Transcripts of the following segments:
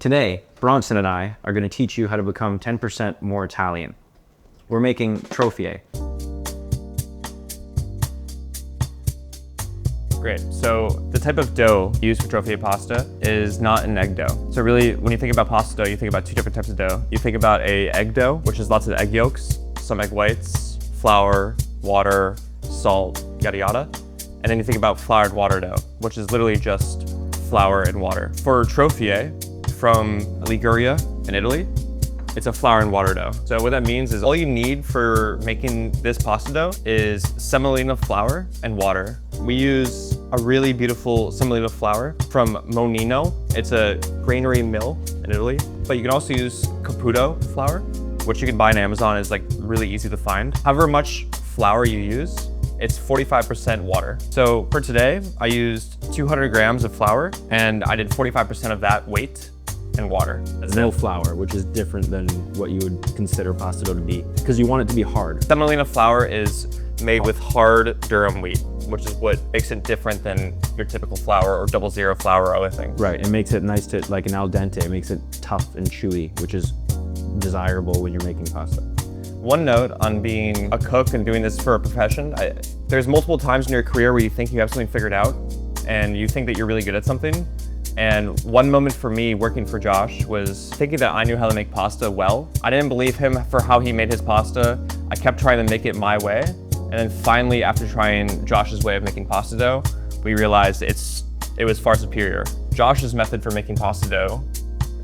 Today, Bronson and I are going to teach you how to become 10% more Italian. We're making Trofie. Great, so the type of dough used for Trofie pasta is not an egg dough. So really, when you think about pasta dough, you think about two different types of dough. You think about a egg dough, which is lots of egg yolks, some egg whites, flour, water, salt, yada yada. And then you think about floured water dough, which is literally just flour and water. For Trofie, from Liguria in Italy, it's a flour and water dough. So what that means is all you need for making this pasta dough is semolina flour and water. We use a really beautiful semolina flour from Molino. It's a granary mill in Italy, but you can also use Caputo flour, which you can buy on Amazon. Is like really easy to find. However much flour you use, it's 45% water. So for today, I used 200 grams of flour and I did 45% of that weight and water. That's no flour, which is different than what you would consider pasta dough to be, because you want it to be hard. Semolina flour is made with hard durum wheat, which is what makes it different than your typical flour or 00 flour or other things. Right, it makes it nice to, like an al dente, it makes it tough and chewy, which is desirable when you're making pasta. One note on being a cook and doing this for a profession, there's multiple times in your career where you think you have something figured out and you think that you're really good at something. And one moment for me working for Josh was thinking that I knew how to make pasta well. I didn't believe him for how he made his pasta. I kept trying to make it my way. And then finally, after trying Josh's way of making pasta dough, we realized it was far superior. Josh's method for making pasta dough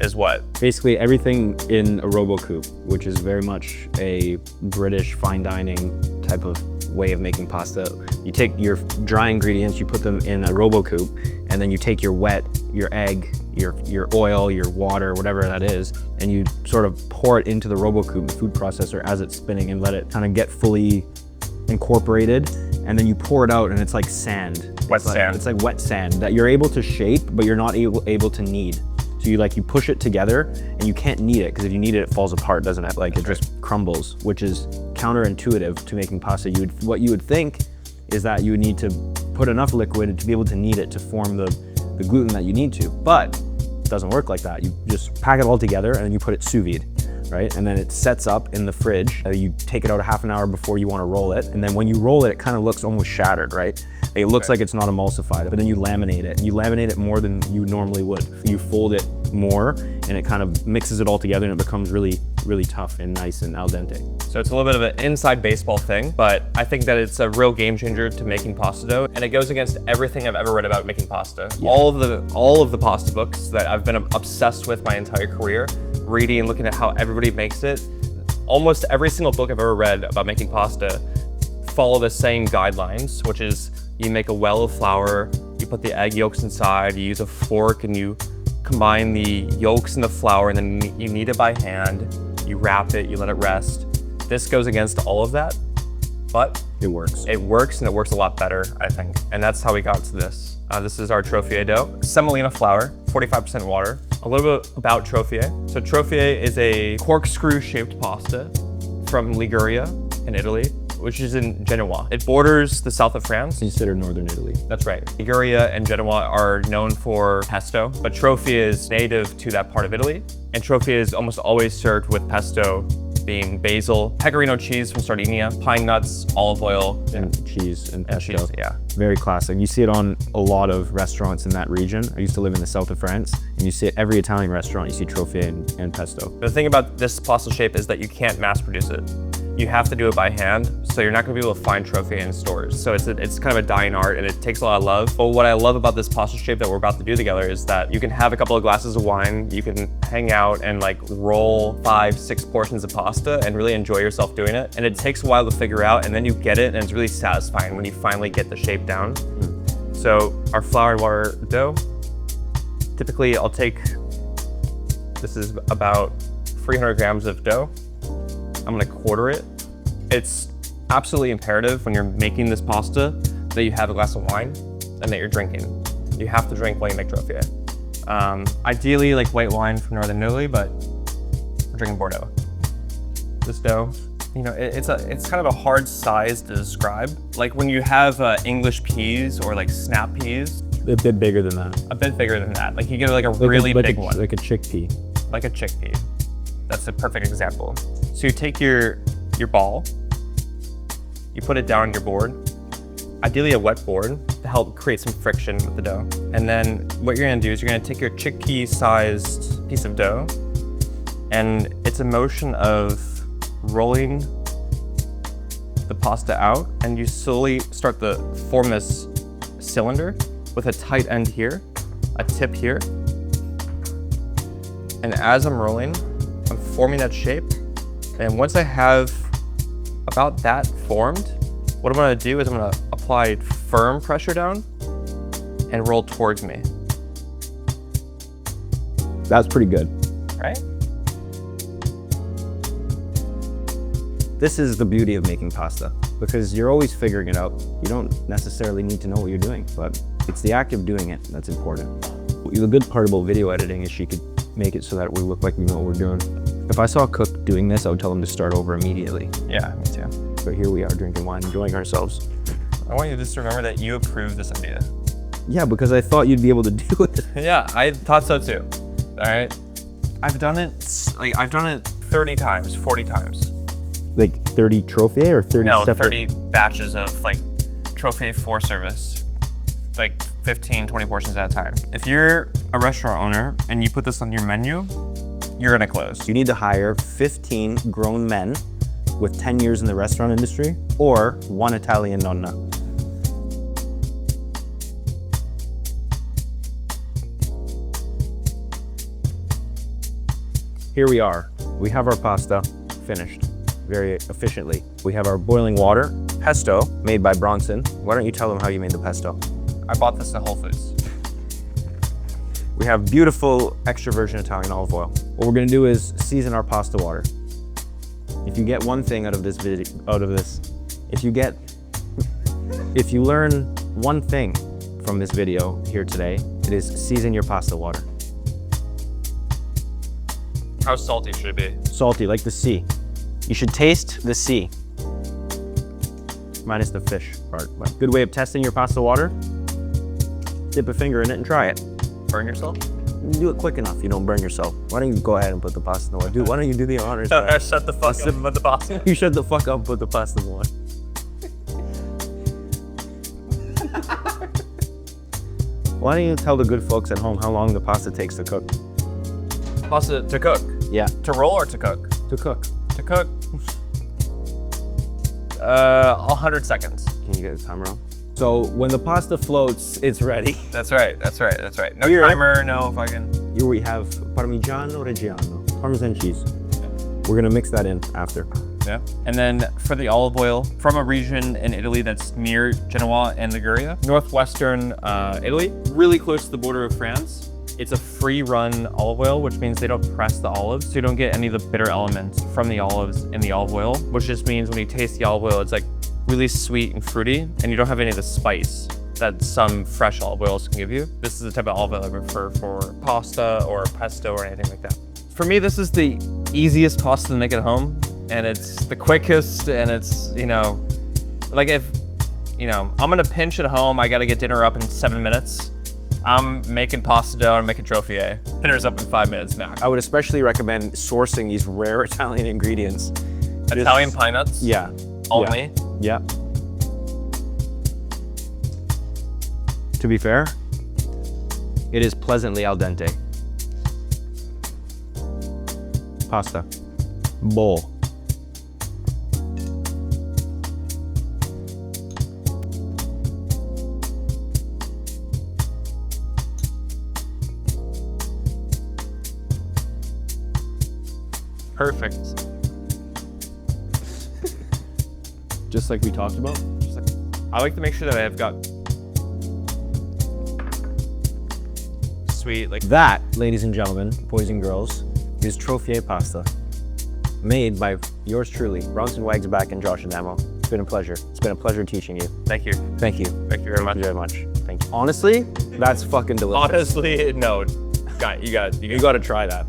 is what? Basically everything in a RoboCoupe, which is very much a British fine dining type of way of making pasta. You take your dry ingredients, you put them in a RoboCoupe, and then you take your wet, your egg, your oil, your water, whatever that is, and you sort of pour it into the RoboCoupe, the food processor, as it's spinning, and let it kind of get fully incorporated. And then you pour it out and it's like sand. It's like wet sand that you're able to shape, but you're not able to knead. So you push it together and you can't knead it, because if you knead it, it falls apart, doesn't it? Like it just crumbles, which is counterintuitive to making pasta. What you would think is that you would need to put enough liquid to be able to knead it to form the gluten that you need to, but it doesn't work like that. You just pack it all together and then you put it sous vide, right? And then it sets up in the fridge. You take it out a half an hour before you want to roll it. And then when you roll it, it kind of looks almost shattered, right? It looks like it's not emulsified, but then you laminate it. And you laminate it more than you normally would. You fold it more and it kind of mixes it all together and it becomes really, really tough and nice and al dente. So it's a little bit of an inside baseball thing, but I think that it's a real game changer to making pasta dough, and it goes against everything I've ever read about making pasta. Yeah. All of the pasta books that I've been obsessed with my entire career, reading and looking at how everybody makes it, almost every single book I've ever read about making pasta follow the same guidelines, which is you make a well of flour, you put the egg yolks inside, you use a fork and you combine the yolks and the flour, and then you knead it by hand, you wrap it, you let it rest. This goes against all of that, but it works. It works, and it works a lot better, I think. And that's how we got to this. This is our Trofie dough. Semolina flour, 45% water. A little bit about Trofie. So Trofie is a corkscrew-shaped pasta from Liguria in Italy, which is in Genoa. It borders the south of France. Considered northern Italy. That's right. Liguria and Genoa are known for pesto, but Trofie is native to that part of Italy. And Trofie is almost always served with pesto, being basil, Pecorino cheese from Sardinia, pine nuts, olive oil, and cheese and pesto. Cheese, yeah. Very classic. You see it on a lot of restaurants in that region. I used to live in the south of France, and you see it every Italian restaurant, you see Trofie and pesto. The thing about this pasta shape is that you can't mass produce it. You have to do it by hand, so you're not gonna be able to find Trofie in stores. So it's kind of a dying art, and it takes a lot of love. But what I love about this pasta shape that we're about to do together is that you can have a couple of glasses of wine, you can hang out and like roll 5-6 portions of pasta and really enjoy yourself doing it. And it takes a while to figure out, and then you get it, and it's really satisfying when you finally get the shape down. So our flour and water dough, typically this is about 300 grams of dough. I'm gonna quarter it. It's absolutely imperative when you're making this pasta that you have a glass of wine and that you're drinking. You have to drink while you make Trofie. Ideally like white wine from northern Italy, but we're drinking Bordeaux. This dough, it's kind of a hard size to describe. Like when you have English peas or like snap peas, a bit bigger than that. A bit bigger than that. Like you get like a really big one. Like a chickpea. Like a chickpea. That's a perfect example. So you take your ball, you put it down on your board, ideally a wet board to help create some friction with the dough. And then what you're gonna do is you're gonna take your chickpea-sized piece of dough, and it's a motion of rolling the pasta out, and you slowly start to form this cylinder with a tight end here, a tip here. And as I'm rolling, I'm forming that shape. And once I have about that formed, what I'm gonna do is I'm gonna apply firm pressure down and roll towards me. That's pretty good. Right? This is the beauty of making pasta, because you're always figuring it out. You don't necessarily need to know what you're doing, but it's the act of doing it that's important. The good part about video editing is she could make it so that we look like we know what we're doing. If I saw a cook doing this, I would tell them to start over immediately. Yeah, me too. But here we are drinking wine, enjoying ourselves. I want you to just remember that you approved this idea. Yeah, because I thought you'd be able to do it. Yeah, I thought so too. All right. I've done it 30 times, 40 times. Like 30 Trofie or 30 No, separate? 30 batches of like Trofie 4 service, like 15, 20 portions at a time. If you're a restaurant owner and you put this on your menu, you're gonna close. You need to hire 15 grown men with 10 years in the restaurant industry or 1 Italian nonna. Here we are. We have our pasta finished very efficiently. We have our boiling water, pesto made by Bronson. Why don't you tell them how you made the pesto? I bought this at Whole Foods. We have beautiful extra virgin Italian olive oil. What we're gonna do is season our pasta water. If you get one thing out of this video, if you learn one thing from this video here today, it is season your pasta water. How salty should it be? Salty, like the sea. You should taste the sea. Minus the fish part. But good way of testing your pasta water. Dip a finger in it and try it. Burn yourself? Do it quick enough, you don't burn yourself. Why don't you go ahead and put the pasta in the water? Dude, why don't you do the honors? Shut the fuck up and put the pasta. You shut the fuck up and put the pasta in the water. Why don't you tell the good folks at home how long the pasta takes to cook? Pasta to cook? Yeah. To roll or to cook? To cook. To cook. 100 seconds. Can you get the timer on? So when the pasta floats, it's ready. That's right, that's right, that's right. No Here. timer, no fucking. Here we have Parmigiano Reggiano, Parmesan cheese. We're gonna mix that in after. Yeah. And then for the olive oil, from a region in Italy that's near Genoa and Liguria, northwestern Italy, really close to the border of France. It's a free run olive oil, which means they don't press the olives, so you don't get any of the bitter elements from the olives in the olive oil, which just means when you taste the olive oil, it's like really sweet and fruity, and you don't have any of the spice that some fresh olive oils can give you. This is the type of olive oil I prefer for pasta or pesto or anything like that. For me, this is the easiest pasta to make at home, and it's the quickest, and it's, you know, like if, you know, I'm gonna pinch at home, I gotta get dinner up in 7 minutes. I'm making pasta dough and making Trofie. Dinner's up in 5 minutes max. I would especially recommend sourcing these rare Italian ingredients. Italian pine nuts? Yeah. Only? Yeah. To be fair, it is pleasantly al dente. Pasta. Bowl. Perfect. Just like we talked about. Just like, I like to make sure that I've got sweet, like That, ladies and gentlemen, boys and girls, is Trofie pasta. Made by yours truly, Bronson Wagsback and Josh Adamo. It's been a pleasure. It's been a pleasure teaching you. Thank you. Thank you. Thank you very much. Thank you very much. Thank you. Honestly, that's fucking delicious. Honestly, no. You got You gotta try that.